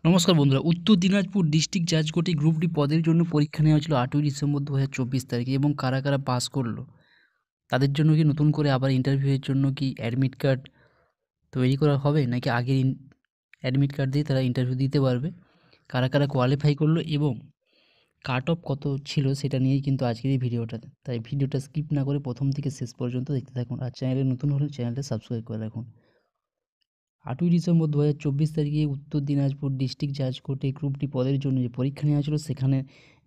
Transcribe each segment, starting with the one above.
নমস্কার বন্ধুরা, উত্তর দিনাজপুর ডিস্ট্রিক্ট জাজ কোর্টে গ্রুপ ডি পদের জন্য পরীক্ষা নেওয়া হয়েছিল 8ই ডিসেম্বর 2024 তারিখে এবং কারা কারা পাস করলো তাদের জন্য কি নতুন করে আবার ইন্টারভিউয়ের জন্য কি অ্যাডমিট কার্ড তৈরি করা হবে নাকি আগের অ্যাডমিট কার্ড দিয়ে তারা ইন্টারভিউ দিতে পারবে, কারা কারা কোয়ালিফাই করলো এবং কাট অফ কত ছিল সেটা নিয়েই কিন্তু আজকের এই ভিডিওটা। তাই ভিডিওটা স্কিপ না করে প্রথম থেকে শেষ পর্যন্ত দেখতে থাকুন। আর চ্যানেলে নতুন হলে চ্যানেলটা সাবস্ক্রাইব করে রাখুন। 8ই ডিসেম্বর 2024 তারিখে উত্তর দিনাজপুর ডিস্ট্রিক্ট জাজ কোর্টে গ্রুপ ডি পদের জন্য যে পরীক্ষা নেওয়া ছিল সেখানে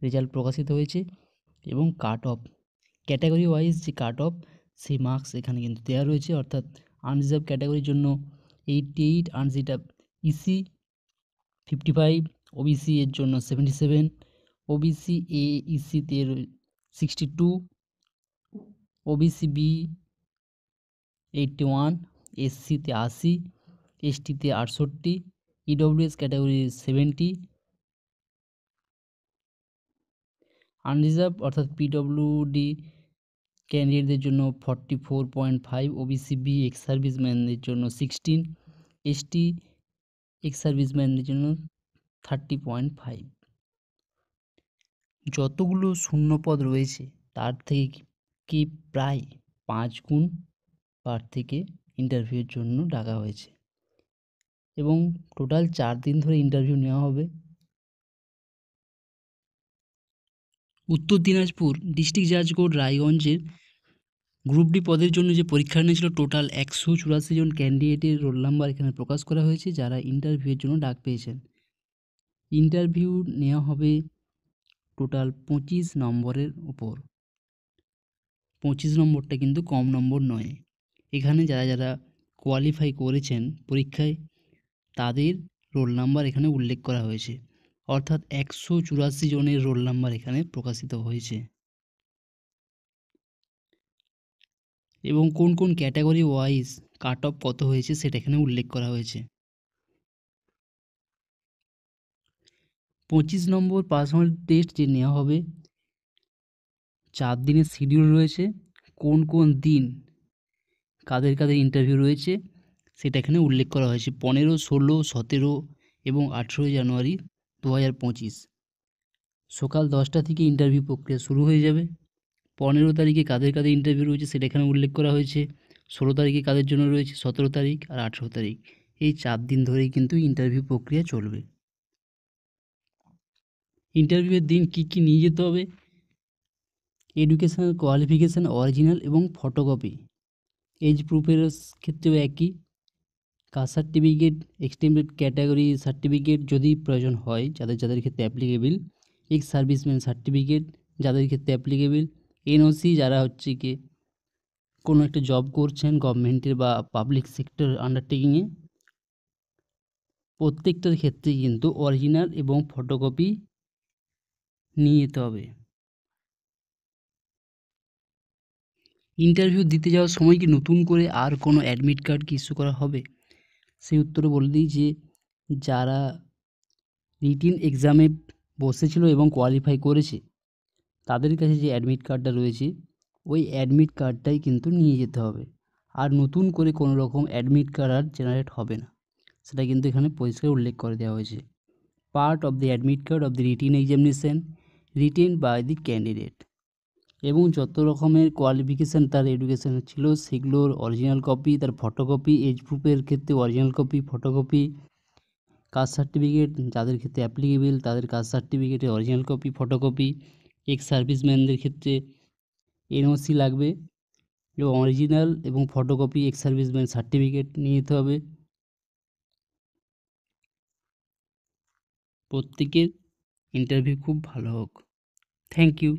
রেজাল্ট প্রকাশিত হয়েছে এবং কাট অফ ক্যাটাগরি ওয়াইজ যে কাট অফ সেই মার্কস এখানে কিন্তু দেওয়া রয়েছে। অর্থাৎ আনরিজার্ভ ক্যাটাগরির জন্য 88, আনরিজার্ভ ইসি 55, ওবিসি এর জন্য 77, ওবিসি এ ইসিতে 62, ওবিসি বি 81, এসসিতে 80, এসটিতে 68, ইডব্লিউএস ক্যাটাগরি 70, আনরিজার্ভ অর্থাৎ পিডব্লিউডি ক্যান্ডিডেটদের জন্য 44.5, ওবিসি বি এক্স সার্ভিসম্যানদের জন্য 16, এসটি এক্স সার্ভিসম্যানদের জন্য 30.5। যতগুলো শূন্যপদ রয়েছে তার থেকে কি প্রায় 5 গুণ প্রার্থীকে ইন্টারভিউয়ের জন্য ডাকা হয়েছে এবং টোটাল 4 দিন ধরে ইন্টারভিউ নেওয়া হবে। উত্তর দিনাজপুর ডিস্ট্রিক্ট জাজ কোর্ট রায়গঞ্জের গ্রুপ ডি পদের জন্য যে পরীক্ষা নিয়েছিল টোটাল 184 জন ক্যান্ডিডেটের রোল নাম্বার এখানে প্রকাশ করা হয়েছে যারা ইন্টারভিউয়ের জন্য ডাক পেয়েছেন। ইন্টারভিউ নেওয়া হবে টোটাল 25 নম্বরের উপর। 25 নম্বরটা কিন্তু কম নম্বর নয়। এখানে যারা যারা কোয়ালিফাই করেছেন পরীক্ষায় তাদের রোল নাম্বার এখানে উল্লেখ করা হয়েছে, অর্থাৎ 184 জনের রোল নাম্বার এখানে প্রকাশিত হয়েছে এবং কোন কোন ক্যাটাগরি ওয়াইজ কাট অফ কত হয়েছে সেটা এখানে উল্লেখ করা হয়েছে। 25 নম্বর পার্সোনাল টেস্ট যে নেওয়া হবে 4 দিনের শিডিউল রয়েছে। কোন কোন দিন কাদের কাদের ইন্টারভিউ রয়েছে সেটা এখানে উল্লেখ করা হয়েছে। 15, 16, 17 এবং 18 জানুয়ারি 2025 সকাল 10টা থেকে ইন্টারভিউ প্রক্রিয়া শুরু হয়ে যাবে। 15 তারিখে কাদের কাদের ইন্টারভিউ রয়েছে সেটা এখানে উল্লেখ করা হয়েছে। 16 তারিখে কাদের জন্য রয়েছে, 17 তারিখ আর 18 তারিখ। এই 4 দিন ধরেই কিন্তু ইন্টারভিউ প্রক্রিয়া চলবে। ইন্টারভিউয়ের দিন কী কী নিয়ে যেতে হবে: এডুকেশনাল কোয়ালিফিকেশান অরিজিনাল এবং ফটোকপি, এজ প্রুফের ক্ষেত্রেও একই, caste certificate, extended category certificate যদি প্রয়োজন হয় যাদের যাদের ক্ষেত্রে অ্যাপ্লিকেবল, এক্স সার্ভিসম্যান সার্টিফিকেট যাদের ক্ষেত্রে অ্যাপ্লিকেবল, এনওসি যারা হচ্ছে কি কোনো একটা জব করছেন গভর্নমেন্টের বা পাবলিক সেক্টর আন্ডারটেকিংয়ে, প্রত্যেকটার ক্ষেত্রেই কিন্তু অরিজিনাল এবং ফটোকপি নিয়ে যেতে হবে। ইন্টারভিউ দিতে যাওয়ার সময় কি নতুন করে আর কোনো অ্যাডমিট কার্ড কি ইস্যু করা হবে? সেই উত্তরে বলে দিই যে যারা রিটিন এক্সামে বসেছিল এবং কোয়ালিফাই করেছে তাদের কাছে যে অ্যাডমিট কার্ডটা রয়েছে ওই অ্যাডমিট কার্ডটাই কিন্তু নিয়ে যেতে হবে। আর নতুন করে কোনো রকম অ্যাডমিট কার্ড আর জেনারেট হবে না, সেটা কিন্তু এখানে পরিষ্কার উল্লেখ করে দেওয়া হয়েছে। Part of the admit card of the written examination written by the candidate, এবং যত রকমের কোয়ালিফিকেশান তার এডুকেশান ছিল সেগুলোর অরিজিনাল কপি, তার ফটোকপি, এজ প্রুফের ক্ষেত্রে original copy, photocopy, caste certificate যাদের ক্ষেত্রে অ্যাপ্লিকেবল তাদের কাস্ট সার্টিফিকেটের অরিজিনাল কপি, ফটোকপি, এক্স সার্ভিসম্যানদের ক্ষেত্রে এনওসি লাগবে এবং অরিজিনাল এবং ফটোকপি এক্স সার্ভিসম্যান সার্টিফিকেট নিয়ে যেতে হবে। প্রত্যেকের ইন্টারভিউ খুব ভালো হোক। Thank you.